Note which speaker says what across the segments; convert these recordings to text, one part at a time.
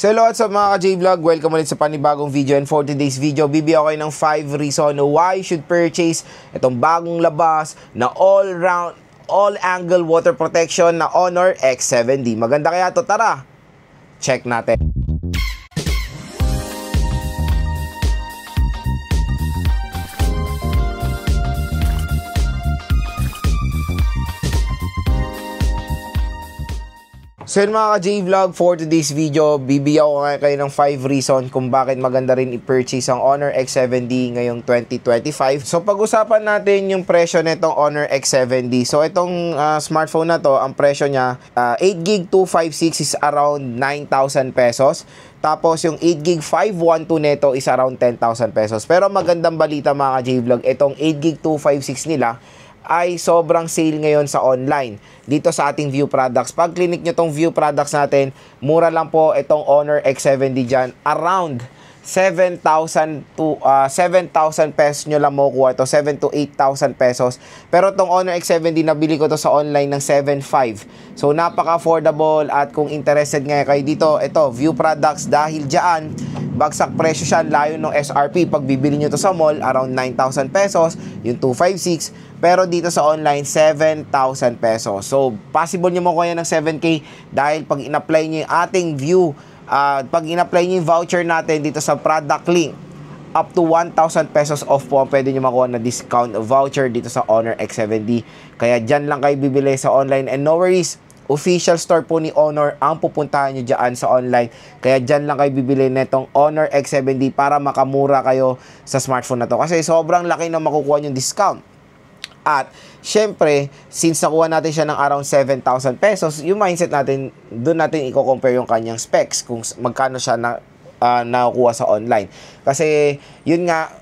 Speaker 1: So hello at sa mga ka-J-Vlog, welcome ulit sa panibagong video, and for today's video, bibigyan ko kayo ng 5 reason why you should purchase itong bagong labas na all-round, all-angle water protection na Honor X7D. Maganda kaya to? Tara, check natin. So yun mga ka-J-Vlog, for today's video, bibigyan ko kayo ng 5 reason kung bakit maganda rin i-purchase ang Honor X7D ngayong 2025. So pag-usapan natin yung presyo nitong Honor X7D. So itong smartphone na to, ang presyo niya, 8GB 256 is around 9,000 pesos. Tapos yung 8GB 512 neto is around 10,000 pesos. Pero magandang balita mga ka-J-Vlog, itong 8GB 256 nila ay sobrang sale ngayon sa online dito sa ating View Products. Pag clinic nyo tong View Products natin, mura lang po itong Honor X7D dyan. Around 7,000 to 7,000 pesos nyo lang makukuha ito, 7 to 8,000 pesos. Pero itong Honor X7D, nabili ko to sa online ng 7,500. So napaka-affordable, at kung interested nga kayo dito, ito, View Products, dahil dyan, bagsak presyo siya, layo ng SRP. Pag bibili nyo to sa mall, around 9,000 pesos, yung 256. Pero dito sa online, 7,000 pesos. So, possible nyo makuha yan ng 7K dahil pag in-apply nyo yung ating View, pag in-apply nyo yung voucher natin dito sa product link, up to 1,000 pesos off po ang pwede nyo makuha na discount voucher dito sa Honor X7D. Kaya dyan lang kayo bibili sa online, and no worries, official store po ni Honor ang pupuntahan nyo dyan sa online. Kaya dyan lang kayo bibili netong Honor X7D para makamura kayo sa smartphone na to. Kasi sobrang laki na makukuha yung discount. At syempre, since nakuha natin siya ng around 7,000 pesos, yung mindset natin, doon natin i-compare yung kanyang specs kung magkano siya nakukuha sa online. Kasi yun nga,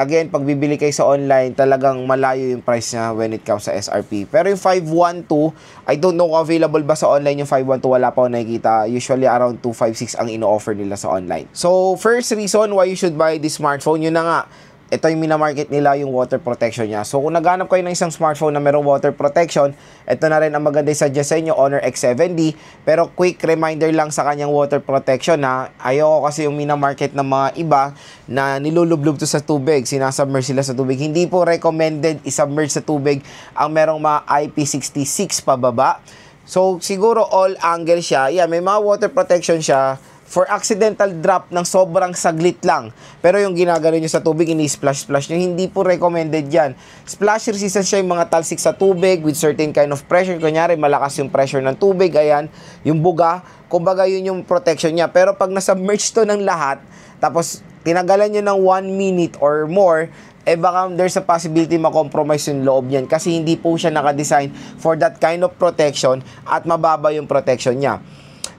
Speaker 1: again, pag bibili kayo sa online, talagang malayo yung price niya when it comes sa SRP. Pero yung 512, I don't know kung available ba sa online yung 512, wala pa ako nakikita. Usually around 256 ang ino-offer nila sa online. So, first reason why you should buy this smartphone, yun na nga, ito yung minamarket nila, yung water protection niya. So, kung naghanap kayo ng isang smartphone na mayroong water protection, ito na rin ang maganda suggest sa inyo, Honor X7D. Pero quick reminder lang sa kanyang water protection na ayoko kasi yung minamarket ng mga iba na nilulublob to sa tubig, sinasubmerge sila sa tubig. Hindi po recommended isubmerge sa tubig ang merong mga IP66 pababa. So, siguro all angle siya. Yeah, may mga water protection siya for accidental drop ng sobrang saglit lang. Pero yung ginagano nyo sa tubig, ini-splash-splash nyo, hindi po recommended yan. Splash resistant siya yung mga talsik sa tubig with certain kind of pressure. Kunyari, malakas yung pressure ng tubig, ayan, yung buga, kumbaga yun yung protection niya. Pero pag nasubmerge to ng lahat, tapos tinagalan nyo ng 1 minute or more, baka there's a possibility ma-compromise yung loob niyan kasi hindi po siya nakadesign for that kind of protection at mababa yung protection niya.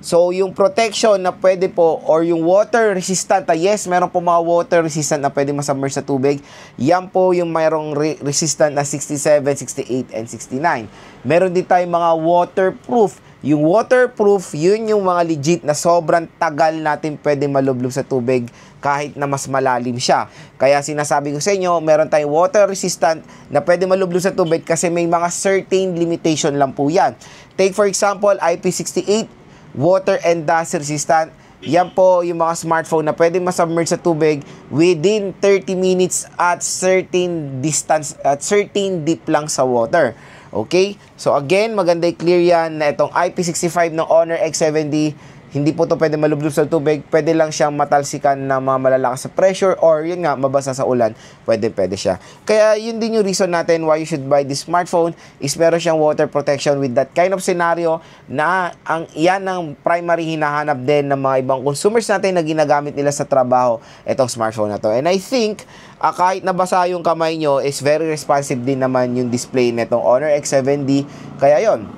Speaker 1: So, yung protection na pwede po, or yung water resistant, yes, meron po mga water resistant na pwede masubmerge sa tubig. Yan po yung mayroong resistant na 67, 68, and 69. Meron din tayong mga waterproof. Yung waterproof, yun yung mga legit na sobrang tagal natin pwede malublob sa tubig kahit na mas malalim siya. Kaya sinasabi ko sa inyo, meron tayong water resistant na pwede malublob sa tubig kasi may mga certain limitation lang po yan. Take for example, IP68, water and dust resistant. Yan po yung mga smartphone na pwede masubmerge sa tubig within 30 minutes at certain distance, at certain deep lang sa water. Okay? So again, maganda i-clear yan na itong IP65 ng Honor X7D, hindi po ito pwede malublob sa tubig. Pwede lang siyang matalsikan na mga malalakas sa pressure, or yun nga, mabasa sa ulan. Pwede siya. Kaya yun din yung reason natin why you should buy this smartphone, is meron siyang water protection with that kind of scenario na yan ang primary hinahanap din ng mga ibang consumers natin na ginagamit nila sa trabaho, itong smartphone na to. And I think, kahit nabasa yung kamay nyo, is very responsive din naman yung display nitong Honor X7D. Kaya yon,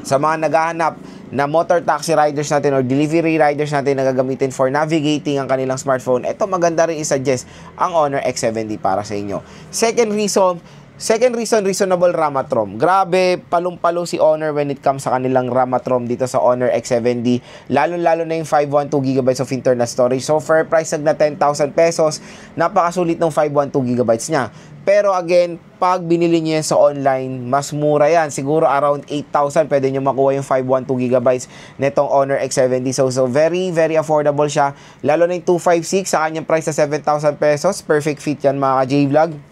Speaker 1: sa mga naghahanap na motor taxi riders natin or delivery riders natin na gagamitin for navigating ang kanilang smartphone, ito maganda rin i-suggest ang Honor X7D para sa inyo. Second reason, Second reason, reasonable RAM at ROM. Grabe, palong-palo si Honor when it comes sa kanilang RAM at ROM dito sa Honor X7D. Lalo-lalo na yung 512GB of internal storage. So, fair price na 10,000 pesos. Napakasulit ng 512GB niya. Pero again, pag binili niyo yan sa online, mas mura yan. Siguro around 8,000 pwede nyo makuha yung 512GB netong Honor X7D. So very, very affordable siya. Lalo na yung 256 sa kanyang price na 7,000 pesos. Perfect fit yan mga ka-J-Vlog.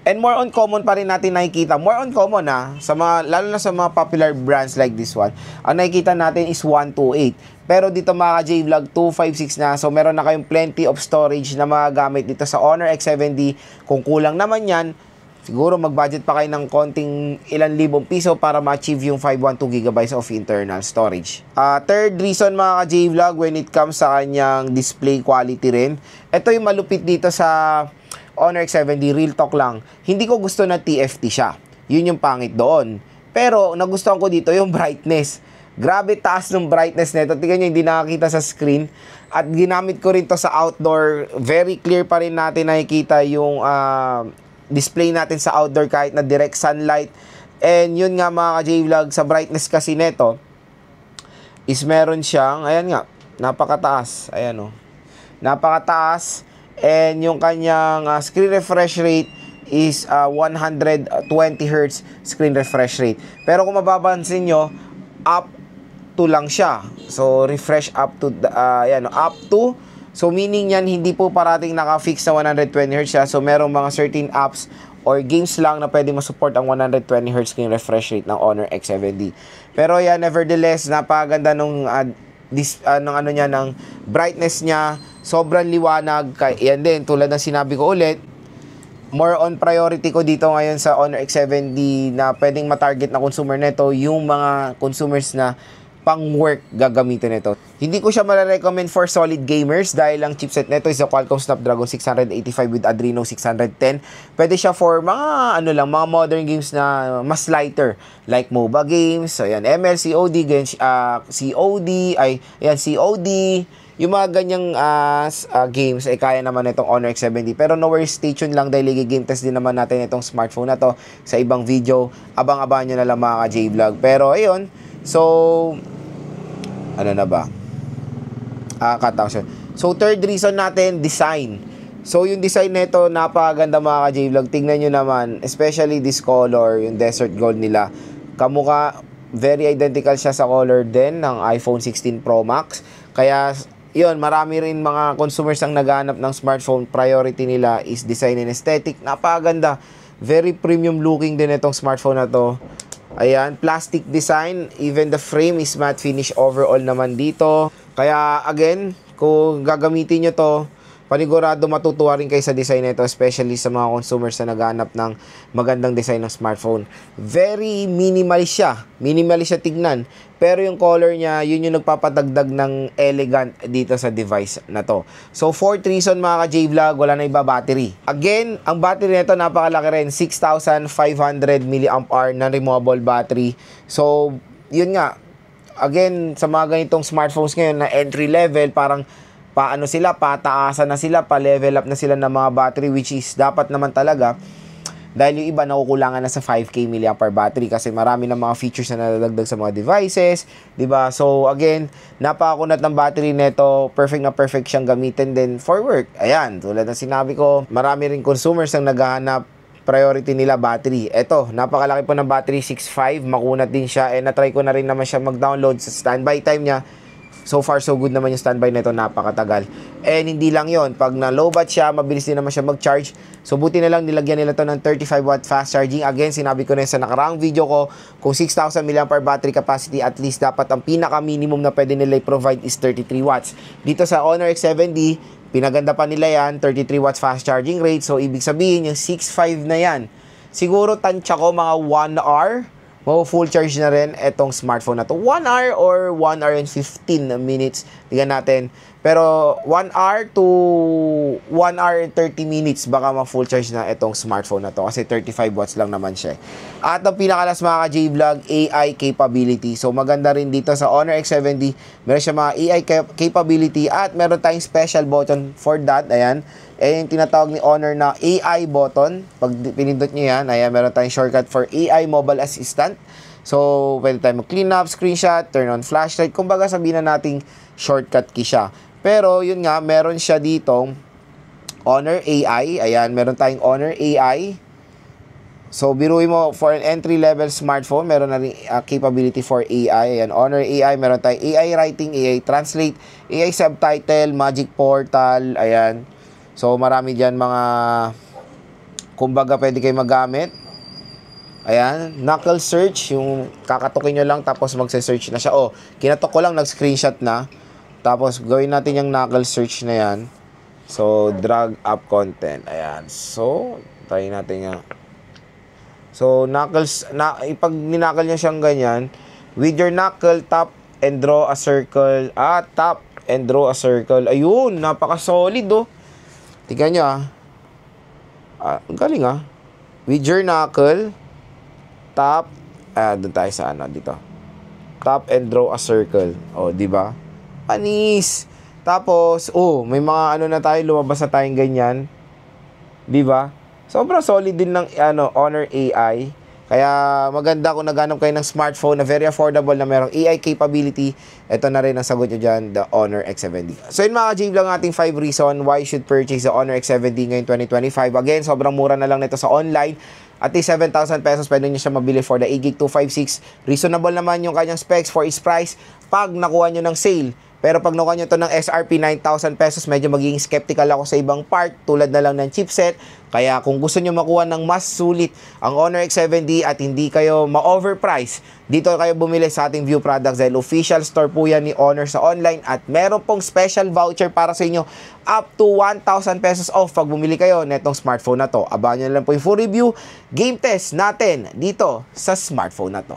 Speaker 1: And more on common pa rin natin nakikita. More on common sa mga, lalo na sa mga popular brands like this one. Ang nakikita natin is 128. Pero dito mga ka-J-Vlog, 256 na. So meron na kayong plenty of storage na magagamit dito sa Honor X7D. Kung kulang naman yan, siguro mag-budget pa kayo ng konting ilan libong piso para ma-achieve yung 512GB of internal storage. Third reason mga ka-J-Vlog, when it comes sa kanyang display quality rin. Ito yung malupit dito sa Honor X7D, real talk lang. Hindi ko gusto na TFT siya. Yun yung pangit doon. Pero nagustuhan ko dito yung brightness. Grabe taas ng brightness nito. Tingnan nyo, hindi nakakita sa screen. At ginamit ko rin to sa outdoor. Very clear pa rin natin nakikita yung display natin sa outdoor kahit na direct sunlight. And yun nga mga ka-J-Vlog, sa brightness kasi nito is meron siyang, ayan nga, napakataas. Ayan napakataas. And yung kanyang screen refresh rate is 120Hz screen refresh rate. Pero kung mababansin nyo, up to lang siya. So, refresh up to, up to. So, meaning yan, hindi po parating naka-fix na 120Hz siya. So, merong mga certain apps or games lang na pwede masupport ang 120Hz screen refresh rate ng Honor X7D. Pero yan, nevertheless, napaganda nung ng brightness niya. Sobrang liwanag. Yan din, tulad ng sinabi ko ulit, more on priority ko dito ngayon sa Honor X7D na pwedeng matarget na consumer nito, yung mga consumers na pang-work gagamitin nito. Hindi ko siya marirecommend for solid gamers dahil ang chipset nito is a Qualcomm Snapdragon 685 with Adreno 610. Pwede siya for mga mga modern games na mas lighter like MOBA games, so yan, ML, COD, COD, yung mga ganyang games ay kaya naman itong Honor X7D. Pero no worries, stay tuned lang dahil game test din naman natin itong smartphone na to sa ibang video. Abang-abangan nyo na lang mga ka-J-Vlog. Pero ayun, so ano na ba? So third reason natin, design. So yung design nito napakaganda mga ka-J-Vlog. Tingnan nyo naman, especially this color, yung desert gold nila. Kamukha, very identical siya sa color din ng iPhone 16 Pro Max. Kaya yun, marami rin mga consumers ang naghahanap ng smartphone. Priority nila is design and aesthetic. Napakaganda. Very premium looking din itong smartphone na to. Ayan, plastic design. Even the frame is matte finish overall naman dito. Kaya again, kung gagamitin nyo to, panigurado matutuwa rin kayo sa design nito, especially sa mga consumers na naghahanap ng magandang design ng smartphone. Very minimalist siya. Minimalist siya tignan. Pero yung color niya, yun yung nagpapatagdag ng elegant dito sa device na to. So, fourth reason mga ka-J-Vlog, wala na iba battery. Again, ang battery nito napakalaki rin. 6,500 mAh na removable battery. So, yun nga. Again, sa mga ganitong smartphones ngayon na entry level, parang pataasan na sila, pa-level up na sila ng mga battery, which is dapat naman talaga dahil yung iba nakukulangan na sa 5K mAh battery kasi marami ng mga features na nadadagdag sa mga devices, 'di ba? So again, napakakunat ng battery nito, perfect na perfect siyang gamitin din for work. Ayan, tulad ng sinabi ko, marami rin consumers ang naghahanap, priority nila battery. Eto, napakalaki po ng battery, 6.5, makunat din siya, and na-try ko na rin naman siya mag-download sa standby time niya. So far, so good naman yung standby nito, napakatagal. And hindi lang yon, pag na-lowbat siya, mabilis din naman siya mag-charge. So buti na lang nilagyan nila to ng 35W fast charging. Again, sinabi ko na sa nakaraang video ko, kung 6,000 mAh battery capacity, at least dapat ang pinaka-minimum na pwede nila i-provide is 33 watts. Dito sa Honor X7D, pinaganda pa nila yan, 33 watts fast charging rate. So ibig sabihin, yung 6.5 na yan, siguro tansya ko mga 1 hour, full charge na rin etong smartphone na to. 1 hour or 1 hour and 15 minutes. Tingnan natin. Pero 1 hour to 1 hour and 30 minutes baka ma-full charge na itong smartphone na to kasi 35 watts lang naman siya. At ang pinakalas mga ka-J-Vlog, AI capability. So maganda rin dito sa Honor X7D, meron siya mga AI capability at meron tayong special button for that. Ayan. Yung tinatawag ni Honor na AI button. Pag pinindot nyo yan, ayan, meron tayong shortcut for AI mobile assistant. So, pwede tayo mag-clean up, screenshot, turn on flashlight. Kumbaga sabihin na nating shortcut key siya. Pero, yun nga, meron siya ditong Honor AI. Ayan, meron tayong Honor AI. So, biruin mo, for an entry-level smartphone, meron na rin capability for AI. Ayan, Honor AI, meron tayong AI writing, AI translate, AI subtitle, magic portal. Ayan. So, marami dyan mga, kumbaga, pwede kayo magamit. Ayan, knuckle search, yung kakatukin nyo lang tapos magse-search na siya. Oh, kinatok ko lang, nag-screenshot na. Tapos, gawin natin yung knuckle search na yan. So, drag up content. Ayan. So, try natin yan. So, knuckles, pag ninakal niya siyang ganyan, with your knuckle, tap and draw a circle. Tap and draw a circle. Ayun, napaka-solid, oh. Tignan nyo, galing, With your knuckle, tap, doon tayo sa dito. Tap and draw a circle. Oh, di ba? Panis. Tapos, may mga na tayo, lumabas na tayong ganyan. Di ba? Sobrang solid din ng Honor AI. Kaya maganda kung naghanap kayo ng smartphone na very affordable na merong AI capability. Ito na rin ang sagot nyo dyan, the Honor X7D. So yun mga ka-J-Vlog, ang ating 5 reason why you should purchase the Honor X7D ngayon 2025. Again, sobrang mura na lang nito sa online. At least 7,000 pesos pwede nyo siya mabili for the 8GB256. Reasonable naman yung kanyang specs for its price pag nakuha nyo ng sale. Pero pag nakuha nyo ito ng SRP 9,000 pesos, medyo magiging skeptical ako sa ibang part tulad na lang ng chipset. Kaya kung gusto nyo makuha ng mas sulit ang Honor X7D at hindi kayo ma-overprice, dito kayo bumili sa ating View Products dahil official store po yan ni Honor sa online at meron pong special voucher para sa inyo up to 1,000 pesos off pag bumili kayo netong smartphone na to. Abangan nyo lang po yung full review, game test natin dito sa smartphone na to.